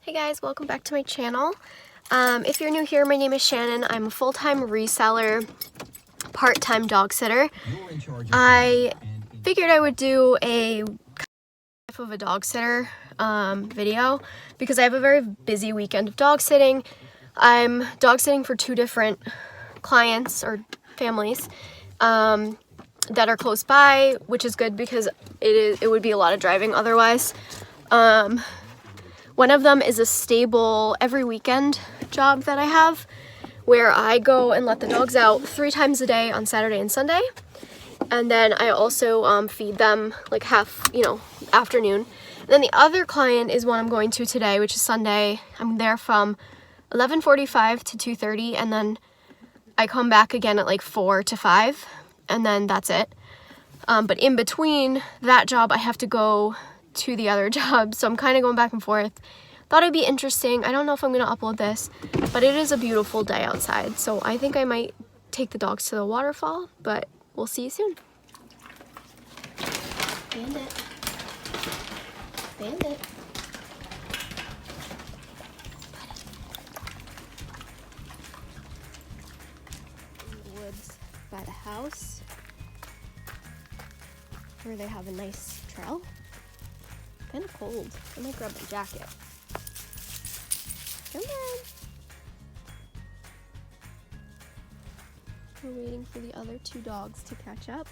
Hey guys, welcome back to my channel. If you're new here, my name is Shannon. I'm a full-time reseller, part-time dog sitter. I figured I would do a life of a dog sitter video because I have a very busy weekend of dog sitting. I'm dog sitting for two different clients or families that are close by, which is good because it would be a lot of driving otherwise. One of them is a stable every weekend job that I have where I go and let the dogs out 3 times a day on Saturday and Sunday. And then I also feed them like afternoon. And then the other client is one I'm going to today, which is Sunday. I'm there from 11:45 to 2:30, and then I come back again at like 4 to 5, and then that's it. But in between that job, I have to go to the other job, so I'm kind of going back and forth. Thought it'd be interesting. I don't know if I'm going to upload this, but it is a beautiful day outside, so I think I might take the dogs to the waterfall, but we'll see you soon. Bandit. Bandit. In the woods by the house, where they have a nice trail. Kind of cold. I might grab my jacket. Come on. We're waiting for the other 2 dogs to catch up.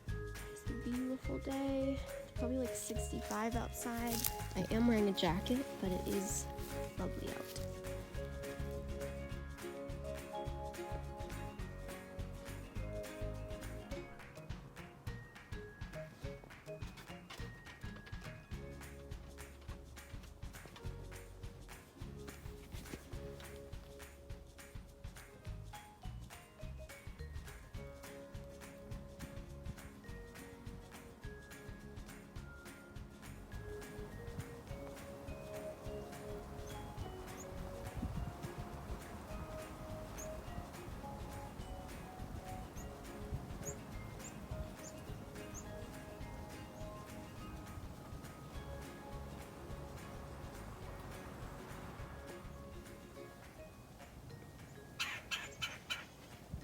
It's a beautiful day. It's probably like 65 outside. I am wearing a jacket, but it is lovely out.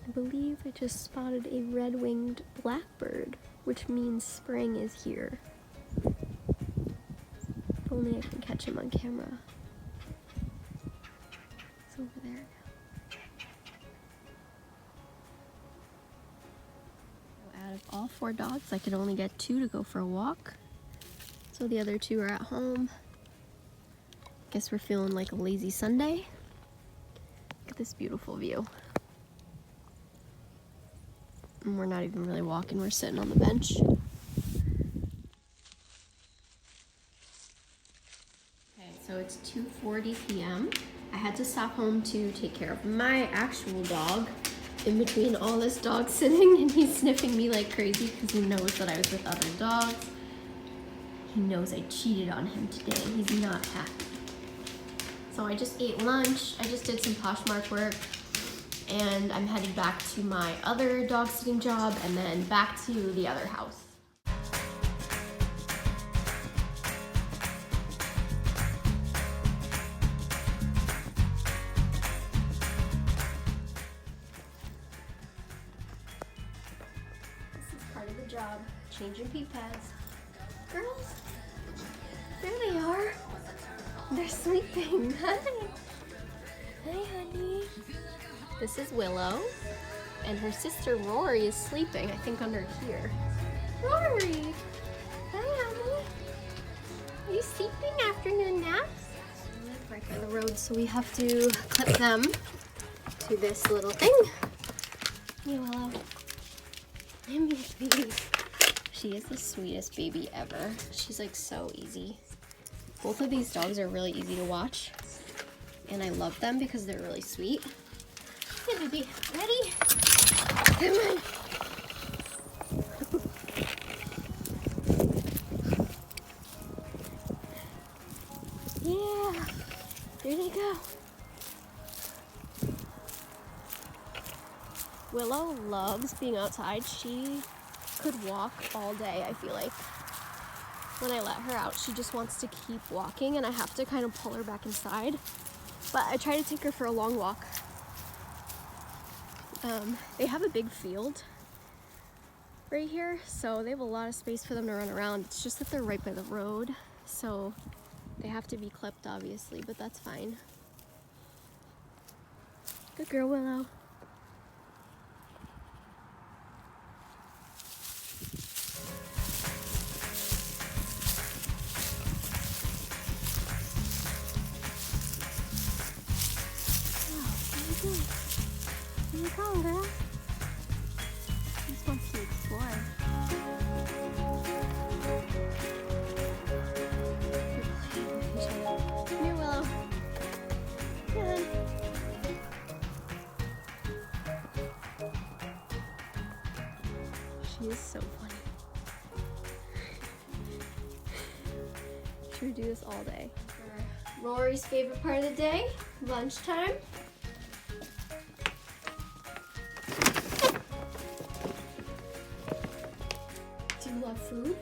I believe I just spotted a red-winged blackbird, which means spring is here. If only I can catch him on camera. It's over there now. Out of all 4 dogs, I could only get 2 to go for a walk. So the other 2 are at home. Guess we're feeling like a lazy Sunday. Look at this beautiful view. And we're not even really walking, we're sitting on the bench. Okay, so it's 2:40 p.m. I had to stop home to take care of my actual dog in between all this dog sitting, and he's sniffing me like crazy because he knows that I was with other dogs. He knows I cheated on him today. He's not happy. So I just ate lunch. I just did some Poshmark work. And I'm headed back to my other dog sitting job and then back to the other house. This is part of the job, changing pee pads. Girls, there they are. They're sleeping. Hi. Hi, honey. This is Willow, and her sister Rory is sleeping, I think under here. Rory! Hi, honey. Are you sleeping afternoon naps? We live right by the road, so we have to clip them to this little thing. Hey, Willow. I'm your baby. She is the sweetest baby ever. She's like so easy. Both of these dogs are really easy to watch, and I love them because they're really sweet. Hey, baby, ready? Come on. Yeah, there they go. Willow loves being outside. She could walk all day, I feel like. when I let her out, she just wants to keep walking and I have to kind of pull her back inside. But I try to take her for a long walk. They have a big field right here, so they have a lot of space for them to run around. It's just that they're right by the road, so they have to be clipped obviously, but that's fine. Good girl, Willow. Where you going, girl? She just wants to explore. Come here, Willow. Come on. She is so funny. She would do this all day. Rory's favorite part of the day, lunchtime. Do you love food?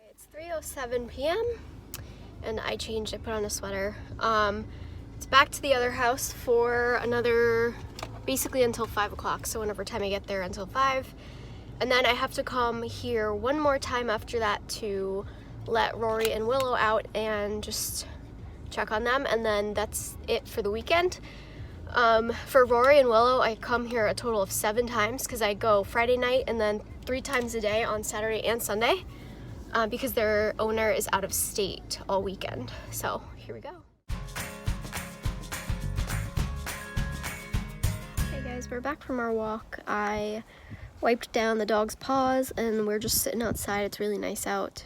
It's 3:07 p.m. and I changed. I put on a sweater. It's back to the other house for another, basically until 5 o'clock. So whenever time I get there until 5. And then I have to come here one more time after that to let Rory and Willow out and just check on them, and then that's it for the weekend. For Rory and Willow, I come here a total of 7 times because I go Friday night and then 3 times a day on Saturday and Sunday because their owner is out of state all weekend. So here we go. Hey guys, we're back from our walk. I wiped down the dog's paws and we're just sitting outside. It's really nice out.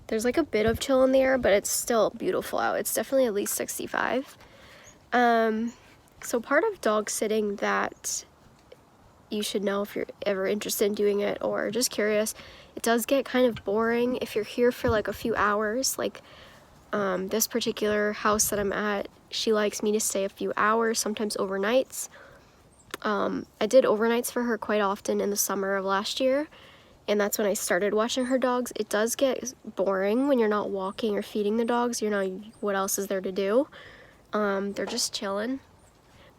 There's like a bit of chill in the air, but it's still beautiful out. It's definitely at least 65. So part of dog sitting that you should know if you're ever interested in doing it or just curious, it does get kind of boring if you're here for like a few hours. Like this particular house that I'm at, she likes me to stay a few hours, sometimes overnights. I did overnights for her quite often in the summer of last year. And that's when I started watching her dogs. It does get boring when you're not walking or feeding the dogs. You know, what else is there to do? They're just chilling.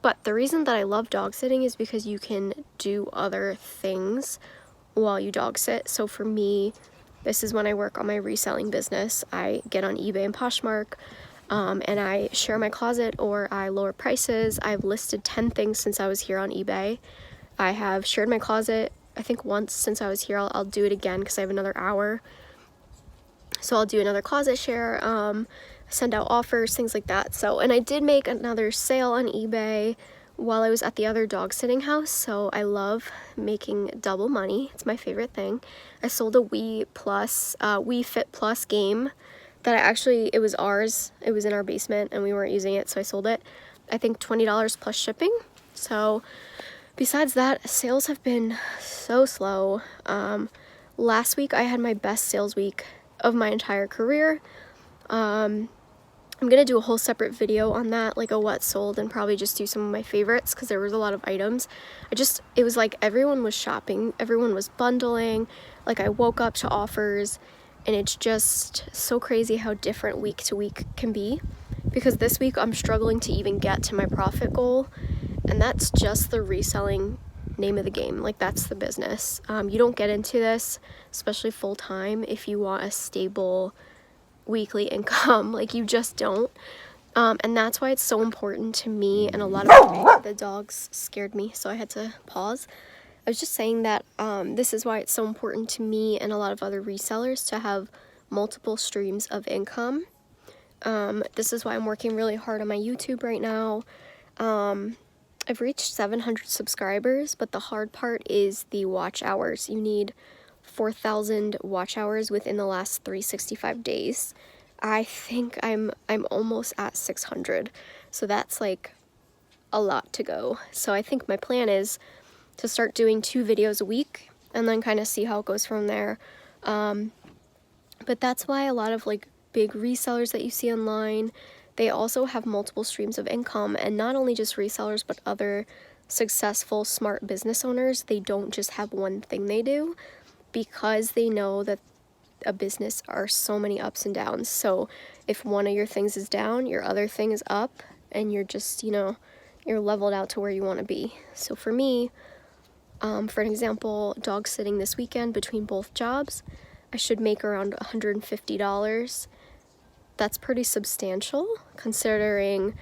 But the reason that I love dog sitting is because you can do other things while you dog sit. So for me, this is when I work on my reselling business. I get on eBay and Poshmark, and I share my closet or I lower prices. I've listed 10 things since I was here on eBay. I have shared my closet I think once since I was here. I'll do it again because I have another hour. So I'll do another closet share, send out offers, things like that. So, and I did make another sale on eBay while I was at the other dog sitting house. So I love making double money. It's my favorite thing. I sold a Wii Fit Plus game that it was ours. It was in our basement and we weren't using it, so I sold it. I think $20 plus shipping. So besides that, sales have been so slow. Last week I had my best sales week of my entire career. I'm gonna do a whole separate video on that, like a what sold, and probably just do some of my favorites because there was a lot of items. It was like everyone was shopping, everyone was bundling. Like I woke up to offers, and it's just so crazy how different week to week can be. Because this week I'm struggling to even get to my profit goal. And that's just the reselling name of the game. Like that's the business. You don't get into this, especially full time, if you want a stable weekly income. Like you just don't. And that's why it's so important to me. And a lot of the dogs scared me, so I had to pause. I was just saying that this is why it's so important to me and a lot of other resellers to have multiple streams of income. This is why I'm working really hard on my YouTube right now. I've reached 700 subscribers, but the hard part is the watch hours. You need 4,000 watch hours within the last 365 days. I think I'm almost at 600, so that's like a lot to go. So I think my plan is to start doing 2 videos a week and then kind of see how it goes from there. But that's why a lot of like big resellers that you see online, they also have multiple streams of income, and not only just resellers, but other successful, smart business owners. They don't just have one thing they do, because they know that a business are so many ups and downs. So if one of your things is down, your other thing is up, and you're just, you know, you're leveled out to where you want to be. So for me, for an example, dog sitting this weekend between both jobs, I should make around $150. That's pretty substantial considering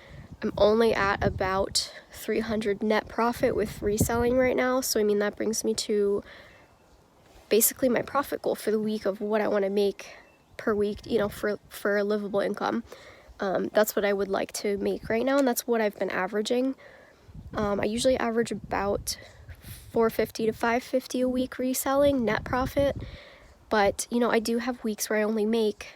I'm only at about 300 net profit with reselling right now. So I mean, that brings me to basically my profit goal for the week of what I want to make per week, you know, for a livable income. That's what I would like to make right now, and that's what I've been averaging. I usually average about $450 to $550 a week reselling net profit, but you know, I do have weeks where I only make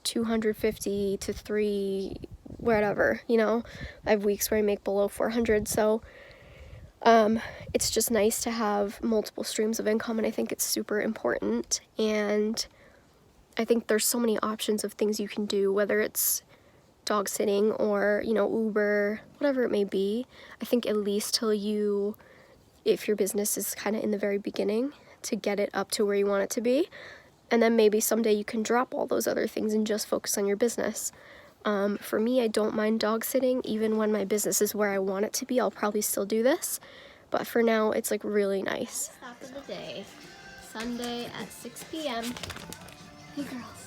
$250 to $300, whatever, you know. I have weeks where I make below $400, so it's just nice to have multiple streams of income, and I think it's super important. And I think there's so many options of things you can do, whether it's dog sitting or, you know, Uber, whatever it may be. I think at least till you, if your business is kind of in the very beginning, to get it up to where you want it to be, and then maybe someday you can drop all those other things and just focus on your business. For me, I don't mind dog sitting. Even when my business is where I want it to be, I'll probably still do this. But for now, it's like really nice. Stop of the day, Sunday at 6 p.m. Hey girls,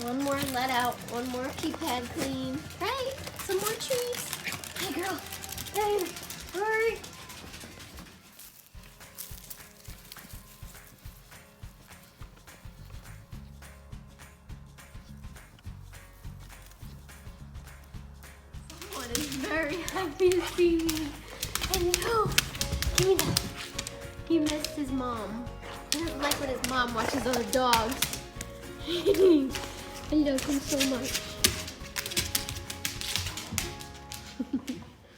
one more let out, one more keypad clean. Hey, some more treats. Hey girl, hey, hurry. Someone is very happy to see me. Hello, give me that. He missed his mom. He doesn't like when his mom watches other dogs. I love him so much.